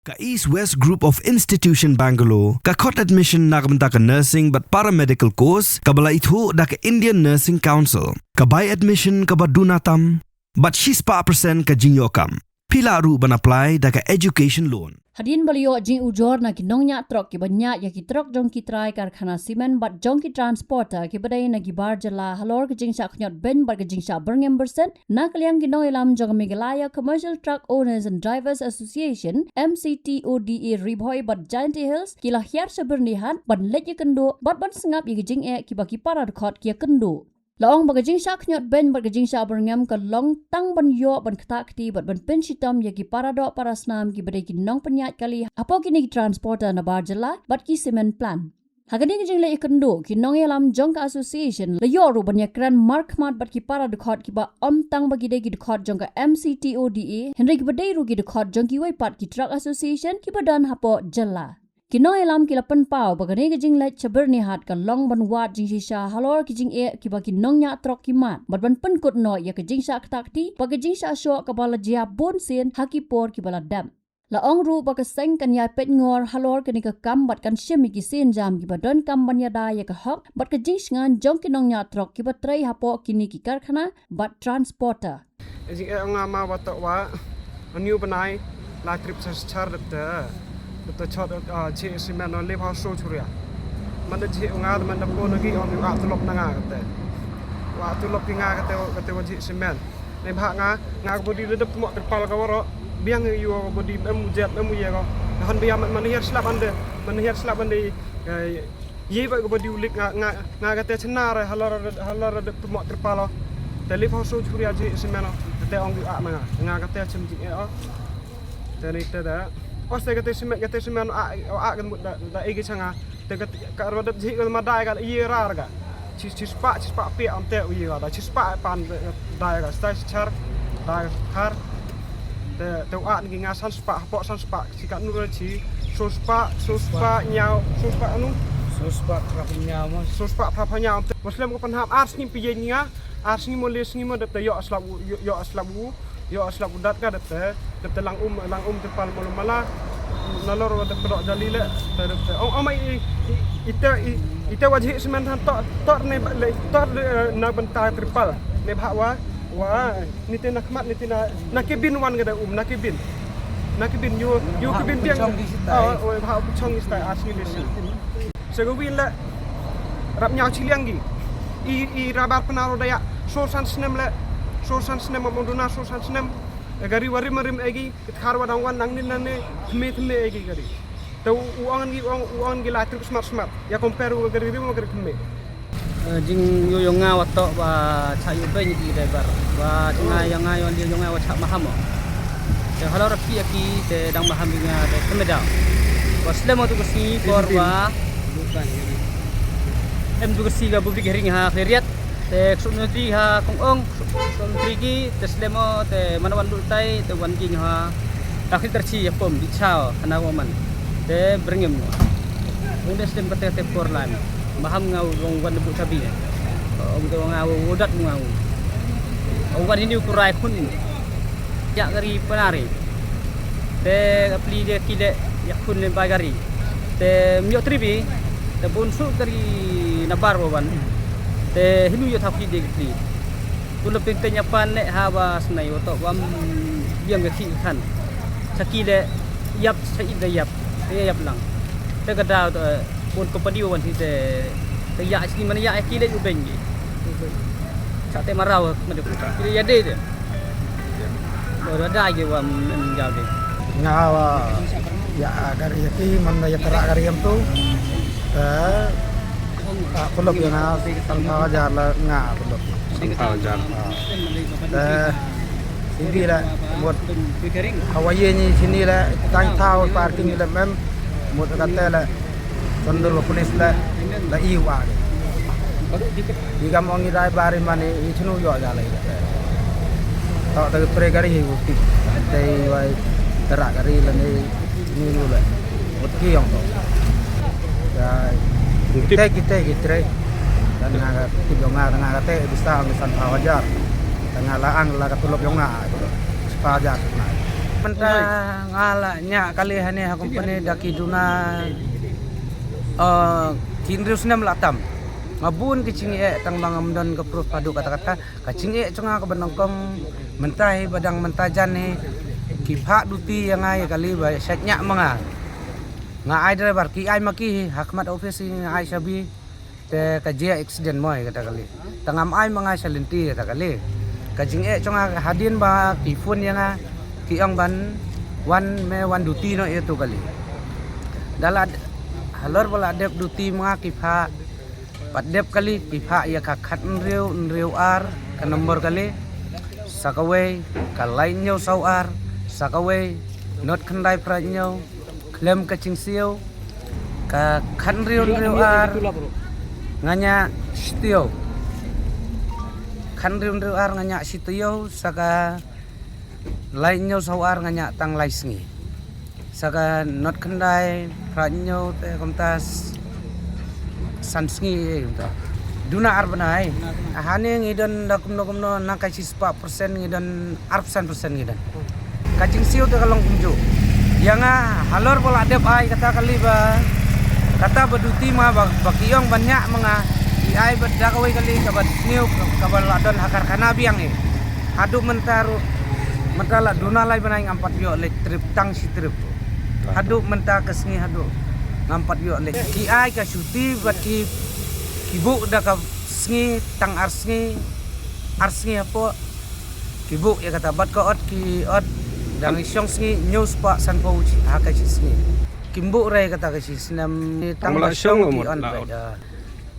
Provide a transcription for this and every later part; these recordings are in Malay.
Ka East West Group of Institution Bangalore, ka khot admission na kabanta ka nursing but paramedical course, ka bala ithu da ka Indian Nursing Council, ka buy admission ka badunatam, but she's pa percent ka jinyokam. Pila ru ban apply da ka education loan. Hadin baliyo jing ujor na kinong nya trok ki banya ya ki trok jong ki try karkhana simen but jong ki transporter ki badai na ki bar jala halor ki jing sa khnyot ben bar ki jing sa Birmingham percent na kalyang kinong ilam jong Meghalaya Commercial Truck Owners and Drivers Association MCTODA Ribhoy but Giant Hills ki la hiar sa bernihan ban let ya kendo bat ban sengap ya ki jing ki ba ki para khot ki kendo. Laong bagajing sa khnyot ben bagajing sa Birmingham ka long tang ban yo ban khata kti bat ban pen sitam ya ki para do para snam ki badai ki nong penyat kali apo kini ki transporter na barjala bat ki cement plan. Hagani ki jing le ikendo ki nong yalam jong ka association le yo ru ban yakran mark mat bat ki para dekhot ki ba om tang bagi de ki dekhot jong ka MCTODA Henry ki badai ru ki dekhot jong ki wai pat ki truck association ki badan hapo jala. Kinong ilam ki lapan pau bagane ki jing let chaber ni hat ka long ban wat jing shisha halor ki jing ki ba ki nong nya trok ki mat bat ban pen kut no ya ki jing sa takti ba ki jing sa sho ka bala jia bon sen haki por ki bala dam la ong ru ba ka seng kan ya pet ngor halor ki ni ka kam bat kan shimi ki sen jam ki ba don kam ban ya da ya ka hok bat ka jing ngan jong ki nong nya trok ki ba trai hapo ki ni ki karkhana bat transporter jing nga ma wa to wa new banai la trip sa char de to chot che simen on live house so churia man de che nga man da ko ngi on wa to lop na nga kate wa to lop nga kate wa che simen nei bha nga ko bodi de mo pal ka woro biang yu ko bodi em jet em ye ko han biam man hier slap ande ye ba ko bodi ulik nga kate chna ra halor de mo pal te live house so churia che simen te on nga kate chim ji te ni te da Os te kate simen a kan da ege changa te ka rodat ji ka ma dai ka ye rar ga chis pa pe am te u ye da chis pa pan dai ga sta char dai har te a ngi nga san spa si ka nu chi so spa nyao so spa anu so spa pra nyao muslim ko pan ham ars ni piye nga ars ni mo les ni mo de yo aslabu dat ka de lang te pal mo mala nalor de pro jalile te o mai ite wajhi semen to ne na ban ta tripal ne bhawa wa nite nakmat nite na kebin wan ga na kebin yu kebin piang o bhaw chong istai asli lesi segowin la rap nyau chiliang gi i rabar penaro daya sosan snem monduna sosan snem gari warim egi kharwa dangwan nangnin nane thme egi gari to uang gi la truk smart ya compare gari rim gari thme jing yo nga wato ba cha yu ben gi dai bar ba nga yon dia nga wa cha maham te halor pi aki te dang maham nga de kemeda ba slemo tu si korwa em tu si ga public hearing ha kheriat te sunutri ha kongong sunutri ki te slemo te manawan dultai te wan king ha takhil terci ya pom di chao kana woman te bringem unde stem kate te porlan maham ngau wong wan bu tabi ong te ngau wodat ngau ong wan ini ukurai kun ini ya gari penari te apli de kile ya kun le bagari te myo tribi te bonsu dari nabar wan te hinu yo thap ki de ki tu lepin te nyapan le hawa snai oto wam biam ga ki khan saki le yap sai de yap lang te ga daw to bon company wan ti te ya sini mana ya ki le u bengi sa te marau made ki ya de ora da ge wam jaw de ngawa ya gari ti man ya tera gari am tu peluk yang tanpa wajar lah ngah peluk tanpa wajar. Sini lah buat Hawaii ni sini lah tang tahu parking lah mem buat kata lah kondur polis lah iwa. Jika mau ngirai bari mana itu nu yo jalan. Tak tak pergari hiu tik. Tapi wai terak gari lah ni nu lah. Buat kiong tu. Kita dan nga tengah kate bisa misan wajar tengah laang la katulop yung nga sepajar mentah ngala nya kali hani ha company daki duna kinrius nam latam ngabun kicing tang bangam don ke proof padu kata-kata kacing cunga ke benongkong mentai badang mentajan ni kipha duti yang ai kali ba satnya manga ai driver ki ai maki hakmat office ai sabi te kajia accident moi kata kali tangam ai manga salenti kata kali kacing cunga hadin ba ki phone yang ki ang ban wan duti no itu kali dala halor bala dep duti mga kipha padep kali kipha ya kakhat nreu ar ka nomor kali sakaway ka line nyo sau ar sakaway not khandai pra nyo klem ka chingsiu ka khan nreu ar nganya sitio khan nreu ar nganya sitio saka lain nyo sawar nganya tang laisngi saka not khandai pranyo te komtas sansngi gitu duna arbanai hane ngidon dakumno nakasi 4% ngidon arpsan persen ngidon kacing siu te kalong kumju yanga halor bola dep ai kata kali ba kata beduti ma bakiyong banyak menga ai bedakawai kali kabat niu kabal ladon hakar kana biang e hadu mentaru mentala duna lai benai ngampat yo le trip tang si trip hadu menta kesngi hadu ngampat yo le ki ai ka syuti bat ki kibu da ka sngi tang arsngi apa kibu ya kata bat ko ot ki ot dang isyong sngi news pa san po ha ka sngi kimbu rai kata ka sinam tang isyong ki on ba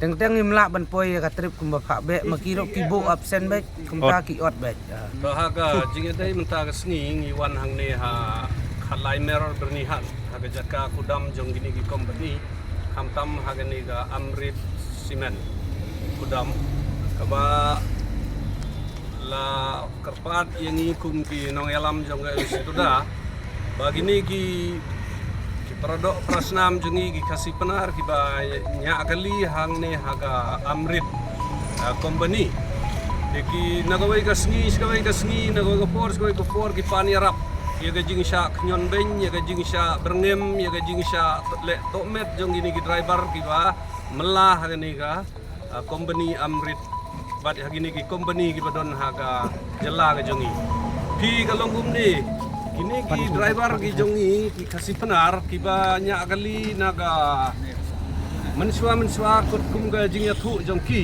teng imla ban poi ka trip kumba pha be makiro kibu absen be kumta ki ot be ha ka jinge dai menta ka sngi ngi wan hang ne ha khalai meror bernihan ha ka jaka kudam jong gini ki company hamtam ha ga ni ga amrit simen kudam kaba la kerpat yang kum ki nong elam jong ga situ da bagini ki produk prasnam jungi ki kasih penar ki ba nya kali hang ne haga amrit company ki nagawai ka sngi nagawai ka por ki pani rap ya ga jing sha knyon ben ya ga jing sha berngem ya ga jing sha le tomet jong ini ki driver ki ba melah haga ni ga company amrit bat hagi ni ki company ki badon haga jela ga jongi pi kalongum ni kini ki driver ki jongi ki kasih penar ki banyak kali naga mensua kot kum ga jing ya thu jongki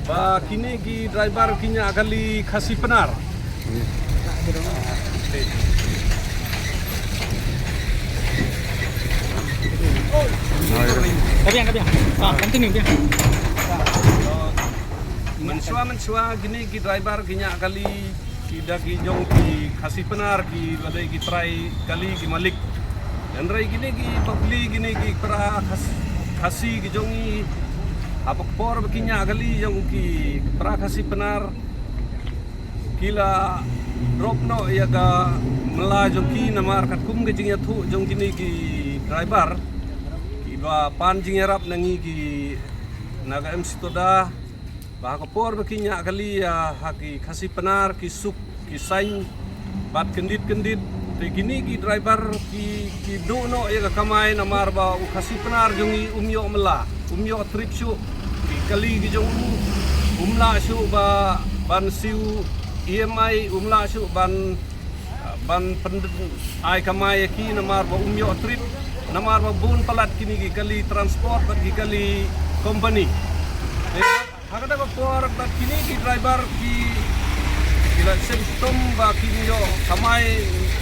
ba kini ki driver kinya kali kasih penar mensua gini ki driver kinya kali kita ki jong ki kasih penar ki badai ki try kali ki malik dan rai gini ki pabli gini ki pra kasih ki jongi apa por bekinya kali jong ki pra kasih penar kila drop no ya ga mela jong ki namar kat kum ke jing ya thu jong gini ki driver ki ba pan jing rap nangi ki naga MC toda bahak por bekinya kali ya haki kasih penar ki suk ki sain bat kendit te gini ki driver ki do no ya kamai namar ba kasih penar jongi umyo mela umyo trip shu ki kali ki jong umla shu ba ban siu EMI umla shu ban pendet ai kamai ki namar ba umyo trip namar ba bun palat kini ki kali transport bat ki kali company hakata ko por bat kini ki driver ki kila simptom ba kinyo kamay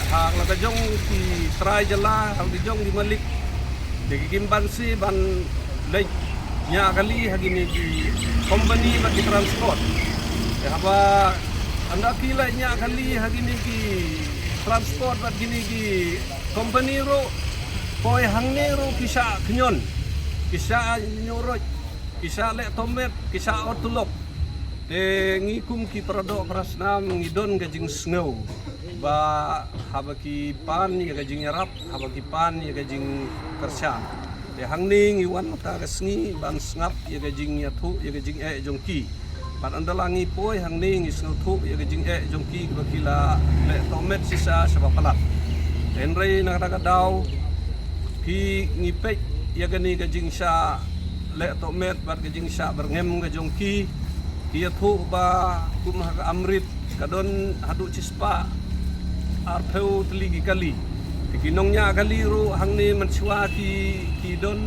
hang lagajong ki try jala hang dijong di malik de kimban si ban lay nya kali hagini ki company ba ki transport haba anda kila nya kali hagini ki transport ba gini ki company ro poi hang ne ro kisa knyon kisa nyoroj kisa le tomet kisa otulok te ngikum ki produk prasnam ngidon gajing snow ba habaki pan ya gajing yarap habaki pan ya gajing kersha te hangning iwan mata gasngi ban ngap ya gajing yathu ya gajing jongki pan andalangi poi hangning isnu thu ya gajing jongki bakila le tomet sisa sabapalat Henry nakadau ki ngipek ya gani ka jingsha le to met bar ka jingsha berngem ka jongki ki thu ba kum ha amrit kadon hadu cispa arpeu teligi kali kinongnya kali ru hangni menchua ki don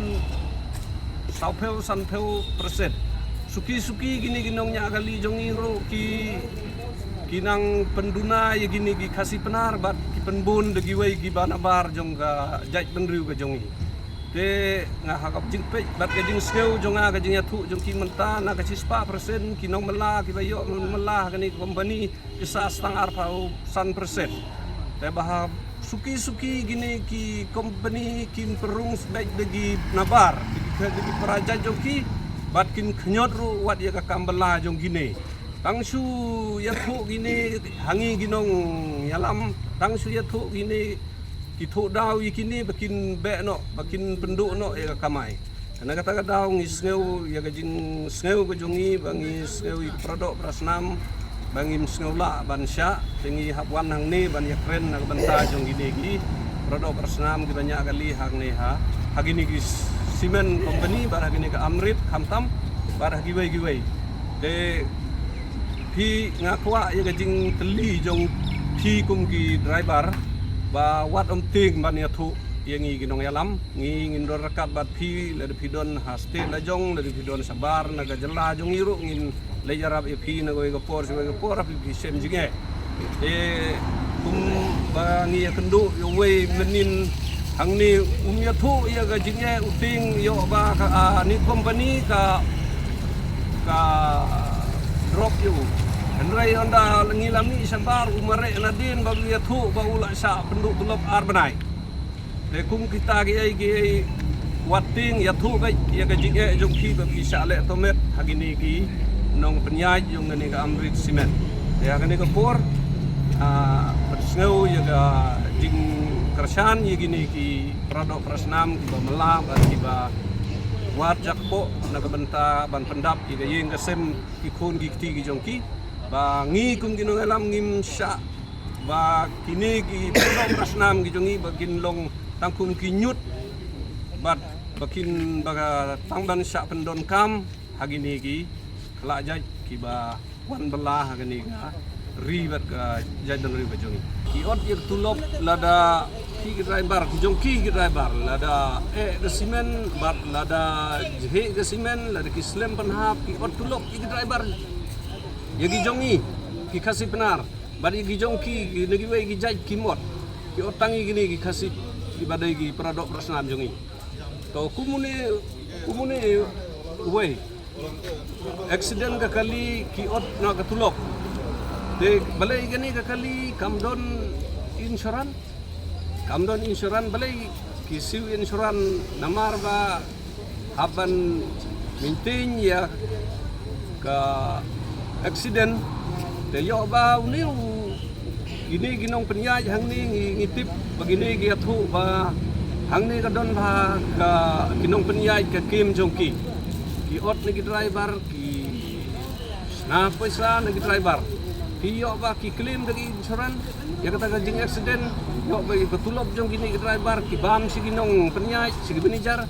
saupeu sanpeu persen suki gini ginongnya kali jongi ru ki kinang penduna ya gini gi kasih penar bat ki penbun de giwai gi banabar jong ga jaj benriu ga jongi te nga hakap jingpe bat ga jing skeu jonga ga jing thu jong ki menta na ga cispa persen kinong mela ki bayo mela kani company isa stang arpau san persen te bahab suki gini ki company kin perung baik degi nabar degi peraja joki bat kin knyot ru wat ya ka kambela jong gini tangsu ya thu gini hangi ginong yalam tangsu ya thu gini ki thu dau ikini bakin be no bakin penduk no ya kamai karena kata dau ngisngeu ya gajing sneu ko jongi bangi sneu ik produk prasnam bangi sneu la bansya tingi habwan hang ni ban ya kren nak banta jong gini gi produk prasnam ki banyak kali hang ni ha hagini gi simen company bar hagini ka amrit khamtam bar giwai de pi ngakwa ya gajing teli jong pi kum ki driver ba wat ting ban ya thu yengi ginong yalam ngi ngindor rakat bat pi le pi don haste la jong le pi don sabar naga jela jong iru ngin le jarab e pi na go por pi sem jinge kum ba ngi ya kendu yo we menin hang ni ya thu ya ga jinge uting yo ba ka ni company ka drop you Henry onda ngilam ni sabar umare nadin ba ya thu ba ula sa penduk belop arbanai le kum kita gi wating ya thu ba ya ga jinge jong ki ba bisa le tomet hagini gi nong penyaj jong ni ga amrit simen ya ga ni ga por persneu ya ga jing kersan ya gini ki produk prasnam ki ba mela ba ki ba wat jakpo na ga benta ban pendap ya ga yeng ga sem ki khon gi ti gi jong ki ba ngi kum ginong alam ngim sya ba kini gi produk prasnam gi jongi bagin long tangkum ki nyut bat bakin baga tangban sya pendon kam hagini gi kala jaj ki ba wan belah hagini ga ribat ga jadan ribat jongi ki ot yer tulop lada ki driver jongki driver lada de simen bat lada jhe ga simen lada ki slem panhap ki ot tulop ki driver yagi jongi ki kasih benar bari gi jongki negi we gi jaj ki mot ki otangi gini gi kasih ki badai gi produk prasnam jongi to kumune we accident ka kali ki ot na ka tulok de balai gani ka kali kamdon insuran balai ki siu insuran namar ba haban maintain ya ka accident de yo ba uniu ini ginong penyaj hang ni ngitip begini gi thu ba hang ni ka don ba ka ginong penyaj ka kim jongki ki ot ni driver ki na paisa ni driver ki yo ba ki claim dari insuran ya kata ka jing accident yo ba betulop jong gini driver ki bam si ginong penyaj si benijar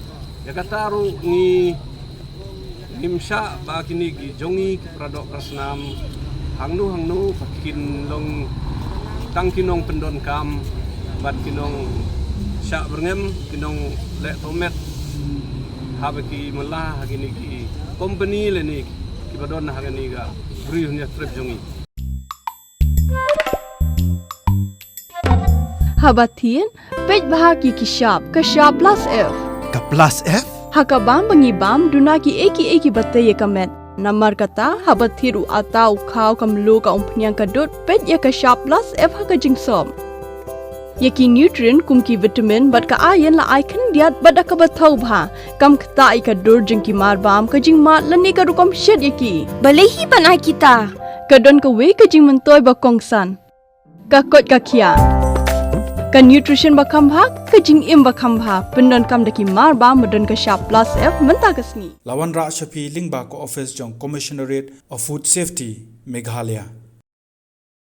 ya kata ru ni nimsha ba kini gi jongi ki produk prasnam hangnu pakin long tang kinong pendon kam bat kinong sya berngem kinong le tomet habaki melah gini ki company le ni ki badon hagani ga briunya trip jongi habatin pej bahagi ki shop ka shop plus f Ka plus F? Hakabam bangibam dunaki eki batay kamet. Namar kata habathiru atau kau kamlu ka umpnyang kadut pet ya ka shop plus F haka jingsom. Yaki nutrient kumki vitamin bat ka ayan la icon diat bada ka bathau bha kam kta ka dur jingki marbam ka jingma lani ka rukom shed yaki. Balehi banai kita. Kadon ka we ka jing mentoy ba kongsan. Ka kot ka kia. Ka nutrition ba kambha ka jing im ba kambha pendon kam daki marba medon ka shop plus F menta kasni. Lawan Ra Shafi Lingba ko office jong Commissionerate of Food Safety Meghalaya.